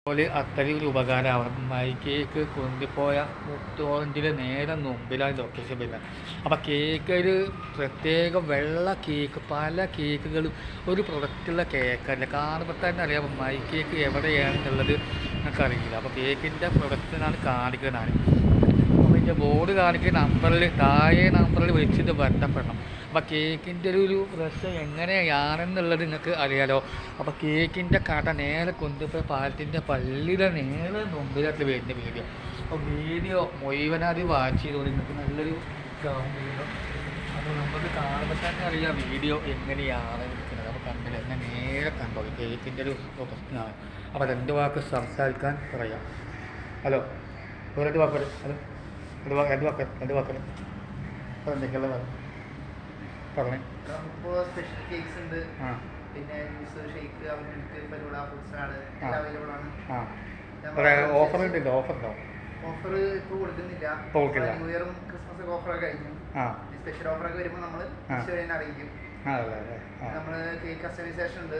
അതുപോലെ അത്രയും ഒരു ഉപകാരമാവണം. കേക്ക് കൊണ്ടുപോയ റെസ്റ്റോറൻറ്റിൽ നേരെ മുമ്പിലാണ് ലൊക്കേഷൻ വരുന്നത്. അപ്പോൾ കേക്ക് ഒരു പ്രത്യേക വെള്ള കേക്ക്, പല കേക്കുകളും ഒരു പ്രൊഡക്റ്റുള്ള കേക്കല്ല. കാണുമ്പോൾ തന്നെ അറിയാം കേക്ക് എവിടെയാണെന്നുള്ളത് എനിക്കറിയില്ല. അപ്പോൾ കേക്കിൻ്റെ പ്രൊഡക്റ്റിനാണ് കാണിക്കുന്നത്. അപ്പോൾ ഇതിൻ്റെ ബോർഡ് കാണിക്കുന്ന നമ്പറിൽ താഴെ നമ്പറിൽ വിളിച്ചിട്ട് ബന്ധപ്പെടണം. അപ്പോൾ കേക്കിൻ്റെ ഒരു രസം എങ്ങനെയാണെന്നുള്ളത് നിങ്ങൾക്ക് അറിയാലോ. അപ്പോൾ കേക്കിൻ്റെ കട നേരെ കൊണ്ടുപോയി പാലത്തിൻ്റെ പള്ളിയുടെ നേരെ മുമ്പിലായിട്ട് വരുന്ന വീഡിയോ. അപ്പോൾ വീഡിയോ മുഴുവനായി വാച്ച് ചെയ്തോളൂ, നിങ്ങൾക്ക് നല്ലൊരു വീഡിയോ. അപ്പോൾ നമുക്ക് കാണുമ്പോൾ തന്നെ അറിയാം വീഡിയോ എങ്ങനെയാണ് ഇരിക്കുന്നത്. അപ്പോൾ കണ്ടില്ല എന്നെ നേരെ കണ്ടോ, കേക്കിൻ്റെ ഒരു പ്രശ്നമാണ്. അപ്പോൾ 2 വാക്ക് സംസാരിക്കാൻ പറയാം. ഹലോ, 2 വാക്ക്. ഹലോ, 2 വാക്ക് അപ്പോൾ എന്തൊക്കെയുള്ള പറഞ്ഞേ. നമുക്കിപ്പോൾ സ്പെഷ്യൽ കേക്ക്സ് ഉണ്ട്, പിന്നെ juice, shake, milk, falooda, fruit salad എല്ലാം അവൈലബിൾ ആണ്. ഓഫർ ഉണ്ടല്ലോ, ഓഫർ ഉണ്ടോ? ഓഫർ ഇപ്പോൾ കൊടുക്കുന്നില്ല. ന്യൂ ഇയറും ക്രിസ്മസ് ഒക്കെ ഓഫറൊക്കെ കഴിഞ്ഞു. സ്പെഷ്യൽ ഓഫറൊക്കെ വരുമ്പോൾ നമ്മൾ അറിയിക്കും. നമ്മൾ കേക്ക് കസ്റ്റമൈസേഷൻ ഉണ്ട്,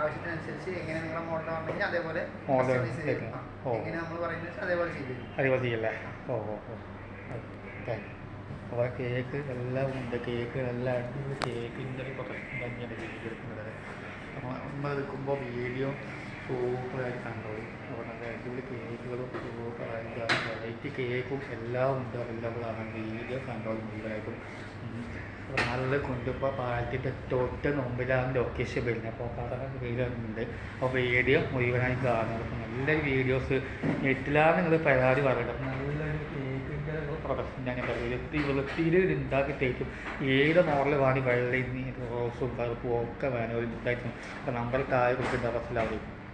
ആവശ്യത്തിനനുസരിച്ച് എങ്ങനെ നിങ്ങളെ മോഡൽ വന്നു കഴിഞ്ഞാൽ അതേപോലെ എങ്ങനെ നമ്മൾ പറയുന്നത് അതേപോലെ ചെയ്യും. അപ്പോൾ കേക്ക് എല്ലാം ഉണ്ട്, കേക്ക് എല്ലാം അടിപൊളി കേക്കിൻ്റെ ഒരു പ്രൊഡക്ഷൻ തന്നെയാണ് ചെയ്തെടുക്കുന്നത്. അപ്പോൾ നമ്മൾ എടുക്കുമ്പോൾ വീഡിയോ സൂപ്പറായിട്ട് കണ്ടോളൂ. അപ്പോൾ നല്ല അടിപൊളി കേക്കുകളും സൂപ്പറായിട്ട് വെറൈറ്റി കേക്കും എല്ലാം ഉണ്ട്, അവൈലബിളാണ്. വീഡിയോ കണ്ടോളൂ മുഴുവനായിട്ടും. അപ്പോൾ നല്ല കൊണ്ടുപോയി പാലത്തിൻ്റെ തൊട്ട് മുമ്പിലാണ് ലൊക്കേഷൻ വരുന്നത്. അപ്പോൾ പറയാൻ വീടുണ്ട്. അപ്പോൾ വീഡിയോ മുഴുവനായി കാണുന്നത്. അപ്പോൾ നല്ലൊരു വീഡിയോസ് നെറ്റിലാണ് നിങ്ങൾ പരാതി പറയുന്നത്. നല്ലൊരു കേക്കിൻ്റെ പ്രൊഡക്ഷൻ ഞാൻ വൃത്തിയിൽ ഉണ്ടാക്കി തേക്കും. ഏത് മോഡൽ വേണമെങ്കിൽ വെള്ളയും റോസും കറുപ്പും ഒക്കെ വേണം ഒരു ഇതായിരുന്നു. അപ്പോൾ നമ്പർ താഴെ കൊടുക്കേണ്ട അവസ്ഥയിലാവും.